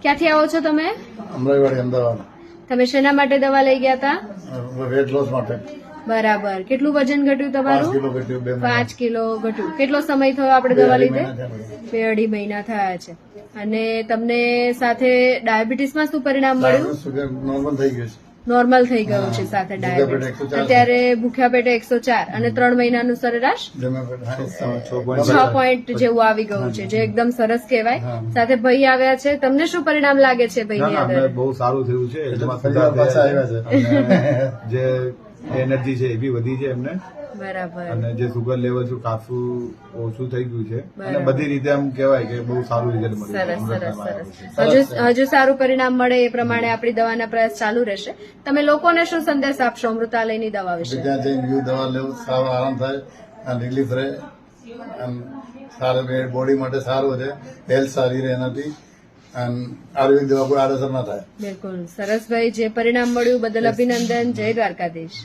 ક્યાંથી આવો છો તમે? અમરાઈવાડી, અમદાવાદ. તમે શેના માટે દવા લઈ ગયા હતા? વેટ લોસ માટે. બરાબર. કેટલું વજન ઘટ્યું 5 તમારું? કિલો ઘટ્યું. 2 મહિના. 5 કિલો ઘટ્યું. કેટલો સમય થયો આપણે દવા લીધે? 2-2.5 મહિના થયા છે. અને તમને સાથે ડાયાબિટીસમાં શું પરિણામ મળ્યું? સુગર નોર્મલ થઈ ગયું છે. નોર્મલ થઈ ગયું છે સાથે ડાયાબિટીસ. અત્યારે ભૂખ્યા પેટે 104 અને 3 મહિનાનું સરેરાશ 6 પોઈન્ટ જેવું આવી ગયું છે, જે એકદમ સરસ કહેવાય. સાથે ભાઈ આવ્યા છે, તમને શું પરિણામ લાગે છે ભાઈની અંદર? બહુ સારું થયું છે. જે એનર્જી છે એ બી વધી છે એમને. બરાબર. અને જે સુગર લેવલ છે કાફી ઓછું થઈ ગયું છે અને બધી રીતે આમ કહેવાય કે બહુ સારું રિઝલ્ટ મળ્યું. સરસ. હજુ સારું પરિણામ મળે એ પ્રમાણે આપણી દવાના પ્રયાસ ચાલુ રહેશે. તમે લોકોને શું સંદેશ આપશો અમૃતાલયની દવા વિશે? ત્યાં જઈને દવા લેવું, સારો આરામ થાય અને રિલીફ રહે. સારું બોડી માટે સારું છે, હેલ્થ સારી રહે એનાથી. અને આયુર્વેદ દવા કોઈ આડઅસર ના થાય. બિલકુલ સરસ ભાઈ, જે પરિણામ મળ્યું બદલ અભિનંદન. જય દ્વારકાધીશ.